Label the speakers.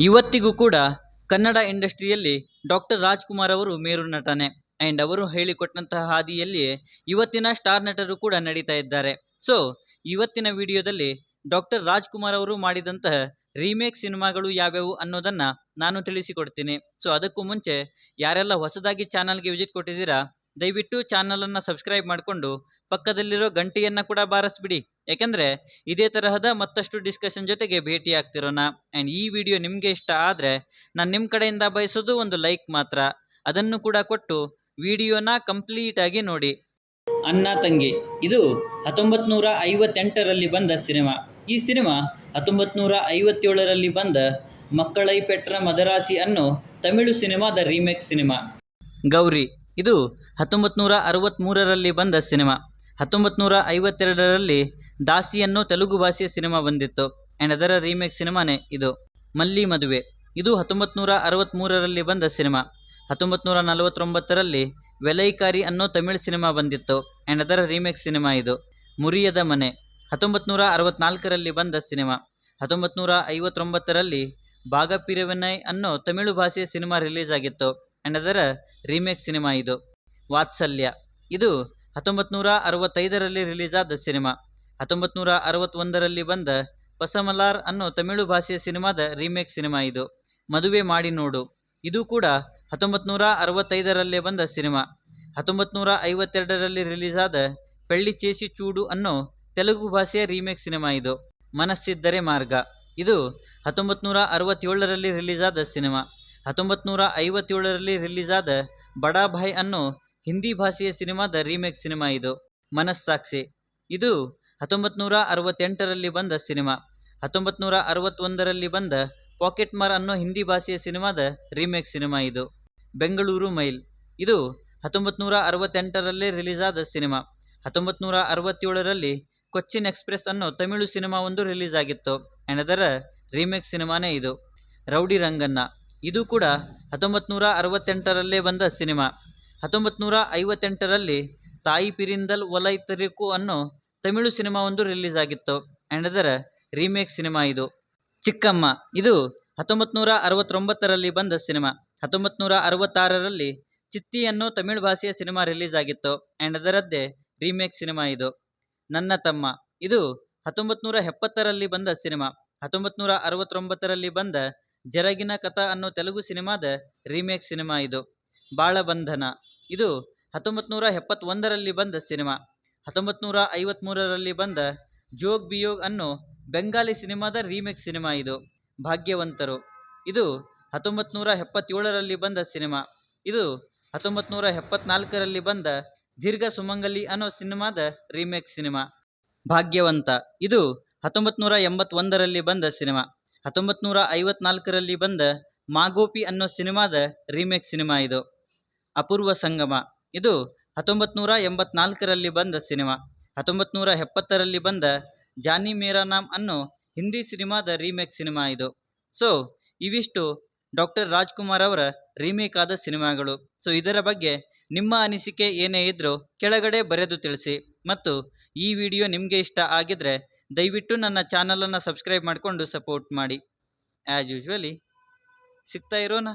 Speaker 1: ಇವತ್ತಿಗೂ ಕೂಡ ಕನ್ನಡ ಇಂಡಸ್ಟ್ರಿಯಲ್ಲಿ ಡಾಕ್ಟರ್ ರಾಜ್ಕುಮಾರ್ ಅವರು ಮೇರು ನಟನೆ ಆ್ಯಂಡ್ ಅವರು ಹೇಳಿಕೊಟ್ಟಂತಹ ಹಾದಿಯಲ್ಲಿಯೇ ಇವತ್ತಿನ ಸ್ಟಾರ್ ನಟರು ಕೂಡ ನಡೀತಾ ಇದ್ದಾರೆ. ಸೊ ಇವತ್ತಿನ ವಿಡಿಯೋದಲ್ಲಿ ಡಾಕ್ಟರ್ ರಾಜ್ಕುಮಾರ್ ಅವರು ಮಾಡಿದಂತಹ ರೀಮೇಕ್ ಸಿನಿಮಾಗಳು ಯಾವ್ಯಾವು ಅನ್ನೋದನ್ನು ನಾನು ತಿಳಿಸಿಕೊಡ್ತೀನಿ. ಸೊ ಅದಕ್ಕೂ ಮುಂಚೆ ಯಾರೆಲ್ಲ ಹೊಸದಾಗಿ ಚಾನಲ್ಗೆ ವಿಸಿಟ್ ಕೊಟ್ಟಿದ್ದೀರಾ, ದಯವಿಟ್ಟು ಚಾನಲನ್ನು ಸಬ್ಸ್ಕ್ರೈಬ್ ಮಾಡಿಕೊಂಡು ಪಕ್ಕದಲ್ಲಿರೋ ಗಂಟೆಯನ್ನು ಕೂಡ ಬಾರಿಸ್ಬಿಡಿ. ಯಾಕೆಂದರೆ ಇದೇ ತರಹದ ಮತ್ತಷ್ಟು ಡಿಸ್ಕಷನ್ ಜೊತೆಗೆ ಭೇಟಿ ಆಗ್ತಿರೋಣ. ಆ್ಯಂಡ್ ಈ ವಿಡಿಯೋ ನಿಮಗೆ ಇಷ್ಟ ಆದರೆ ನಾನು ನಿಮ್ಮ ಕಡೆಯಿಂದ ಬಯಸೋದು ಒಂದು ಲೈಕ್ ಮಾತ್ರ, ಅದನ್ನು ಕೂಡ ಕೊಟ್ಟು ವಿಡಿಯೋನ ಕಂಪ್ಲೀಟಾಗಿ ನೋಡಿ. ಅಣ್ಣ ತಂಗಿ ಇದು 1958ರಲ್ಲಿ ಬಂದ ಸಿನಿಮಾ. ಈ ಸಿನಿಮಾ 1957ರಲ್ಲಿ ಬಂದ ಮಕ್ಕಳೈ ಪೆಟ್ರ ಮದರಾಸಿ ಅನ್ನೋ ತಮಿಳು ಸಿನಿಮಾದ ರೀಮೇಕ್ ಸಿನಿಮಾ. ಗೌರಿ ಇದು 1963ರಲ್ಲಿ ಬಂದ ಸಿನಿಮಾ. 1952ರಲ್ಲಿ ದಾಸಿ ಅನ್ನೋ ತೆಲುಗು ಭಾಷೆಯ ಸಿನಿಮಾ ಬಂದಿತ್ತು ಆ್ಯಂಡ್ ಅದರ ರೀಮೇಕ್ ಸಿನಿಮಾನೇ ಇದು. ಮಲ್ಲಿ ಮದುವೆ ಇದು 1963ರಲ್ಲಿ ಬಂದ ಸಿನಿಮಾ. 1949ರಲ್ಲಿ ವೆಲೈಕಾರಿ ಅನ್ನೋ ತಮಿಳು ಸಿನಿಮಾ ಬಂದಿತ್ತು ಆ್ಯಂಡ್ ಅದರ ರೀಮೇಕ್ ಸಿನಿಮಾ ಇದು. ಮುರಿಯದ ಮನೆ 1964ರಲ್ಲಿ ಬಂದ ಸಿನಿಮಾ. 1959ರಲ್ಲಿ ಬಾಗಪಿರಿವಿನೈ ಅನ್ನೋ ತಮಿಳು ಭಾಷೆಯ ಸಿನಿಮಾ ರಿಲೀಸ್ ಆಗಿತ್ತು ಆ್ಯಂಡ್ ಅದರ ರೀಮೇಕ್ ಸಿನಿಮಾ ಇದು. ವಾತ್ಸಲ್ಯ ಇದು 1965ರಲ್ಲಿ ರಿಲೀಸ್ ಆದ ಸಿನಿಮಾ. 1961ರಲ್ಲಿ ಬಂದ ಪಸಮಲಾರ್ ಅನ್ನೋ ತಮಿಳು ಭಾಷೆಯ ಸಿನಿಮಾದ ರೀಮೇಕ್ ಸಿನಿಮಾ ಇದು. ಮದುವೆ ಮಾಡಿ ನೋಡು ಇದು ಕೂಡ 1965ರಲ್ಲೇ ಬಂದ ಸಿನಿಮಾ. 1952ರಲ್ಲಿ ರಿಲೀಸ್ ಆದ ಪೆಳ್ಳಿ ಚೇಸಿ ಚೂಡು ಅನ್ನೋ ತೆಲುಗು ಭಾಷೆಯ ರೀಮೇಕ್ ಸಿನಿಮಾ ಇದು. ಮನಸ್ಸಿದ್ದರೆ ಮಾರ್ಗ ಇದು 1967ರಲ್ಲಿ ರಿಲೀಸ್ ಆದ ಸಿನಿಮಾ. 1957ರಲ್ಲಿ ರಿಲೀಸ್ ಆದ ಬಡಾ ಭಾಯ್ ಅನ್ನೋ ಹಿಂದಿ ಭಾಷೆಯ ಸಿನಿಮಾದ ರೀಮೇಕ್ ಸಿನಿಮಾ ಇದು. ಮನಸ್ಸಾಕ್ಷಿ ಇದು 1968ರಲ್ಲಿ ಬಂದ ಸಿನಿಮಾ. 1961ರಲ್ಲಿ ಬಂದ ಪಾಕೆಟ್ ಮಾರ್ ಅನ್ನೋ ಹಿಂದಿ ಭಾಷೆಯ ಸಿನಿಮಾದ ರೀಮೇಕ್ ಸಿನಿಮಾ ಇದು. ಬೆಂಗಳೂರು ಮೈಲ್ ಇದು 1968ರಲ್ಲೇ ರಿಲೀಸ್ ಆದ ಸಿನಿಮಾ. 1967ರಲ್ಲಿ ಕೊಚ್ಚಿನ್ ಎಕ್ಸ್ಪ್ರೆಸ್ ಅನ್ನೋ ತಮಿಳು ಸಿನಿಮಾ ಒಂದು ರಿಲೀಸ್ ಆಗಿತ್ತು ಆ್ಯಂಡ್ ಅದರ ರೀಮೇಕ್ ಸಿನಿಮಾನೇ ಇದು. ರೌಡಿ ರಂಗಣ್ಣ ಇದು ಕೂಡ 1968ರಲ್ಲೇ ಬಂದ ಸಿನಿಮಾ. 1958ರಲ್ಲಿ ತಾಯಿ ಪಿರಿಂದಲ್ ಒಲೈ ತರಿಕು ಅನ್ನೋ ತಮಿಳು ಸಿನಿಮಾ ಒಂದು ರಿಲೀಸ್ ಆಗಿತ್ತು ಆ್ಯಂಡ್ ಅದರ ರೀಮೇಕ್ ಸಿನಿಮಾ ಇದು. ಚಿಕ್ಕಮ್ಮ ಇದು 1969ರಲ್ಲಿ ಬಂದ ಸಿನಿಮಾ. 1966ರಲ್ಲಿ ಚಿತ್ತಿ ಅನ್ನೋ ತಮಿಳು ಭಾಷೆಯ ಸಿನಿಮಾ ರಿಲೀಸ್ ಆಗಿತ್ತು ಆ್ಯಂಡ್ ಅದರದ್ದೇ ರೀಮೇಕ್ ಸಿನಿಮಾ ಇದು. ನನ್ನ ತಮ್ಮ ಇದು 1970ರಲ್ಲಿ ಬಂದ ಸಿನಿಮಾ. 1969ರಲ್ಲಿ ಬಂದ ಜರಗಿನ ಕಥಾ ಅನ್ನೋ ತೆಲುಗು ಸಿನಿಮಾದ ರೀಮೇಕ್ ಸಿನಿಮಾ ಇದು. ಬಾಳಬಂಧನ ಇದು 1971ರಲ್ಲಿ ಬಂದ ಸಿನಿಮಾ. 1953ರಲ್ಲಿ ಬಂದ ಜೋಗ್ ಬಿಯೋಗ್ ಅನ್ನೋ ಬೆಂಗಾಲಿ ಸಿನಿಮಾದ ರೀಮೇಕ್ ಸಿನಿಮಾ ಇದು. ಭಾಗ್ಯವಂತರು ಇದು 1977ರಲ್ಲಿ ಬಂದ ಸಿನಿಮಾ. ಇದು 1974ರಲ್ಲಿ ಬಂದ ದೀರ್ಘ ಸುಮಂಗಲಿ ಅನ್ನೋ ಸಿನಿಮಾದ ರೀಮೇಕ್ ಸಿನಿಮಾ. ಭಾಗ್ಯವಂತ ಇದು 1981ರಲ್ಲಿ ಬಂದ ಸಿನಿಮಾ. 1954ರಲ್ಲಿ ಬಂದ ಮಾಗೋಪಿ ಅನ್ನೋ ಸಿನಿಮಾದ ರೀಮೇಕ್ ಸಿನಿಮಾ ಇದು. ಅಪೂರ್ವ ಸಂಗಮ ಇದು 1984ರಲ್ಲಿ ಬಂದ ಸಿನಿಮಾ. 1970ರಲ್ಲಿ ಬಂದ ಜಾನಿ ಮೇರಾ ನಾಮ್ ಅನ್ನೋ ಹಿಂದಿ ಸಿನಿಮಾದ ರೀಮೇಕ್ ಸಿನಿಮಾ ಇದು. ಸೊ ಇವಿಷ್ಟು ಡಾಕ್ಟರ್ ರಾಜ್ಕುಮಾರ್ ಅವರ ರೀಮೇಕ್ ಆದ ಸಿನಿಮಾಗಳು. ಸೊ ಇದರ ಬಗ್ಗೆ ನಿಮ್ಮ ಅನಿಸಿಕೆ ಏನೇ ಇದ್ರೂ ಕೆಳಗಡೆ ಬರೆದು ತಿಳಿಸಿ. ಮತ್ತು ಈ ವಿಡಿಯೋ ನಿಮಗೆ ಇಷ್ಟ ಆಗಿದ್ರೆ ದಯವಿಟ್ಟು ನನ್ನ ಚಾನಲನ್ನು ಸಬ್ಸ್ಕ್ರೈಬ್ ಮಾಡಿಕೊಂಡು ಸಪೋರ್ಟ್ ಮಾಡಿ. ಆ್ಯಸ್ ಯೂಶ್ವಲಿ ಸಿಗ್ತಾ ಇರೋಣ.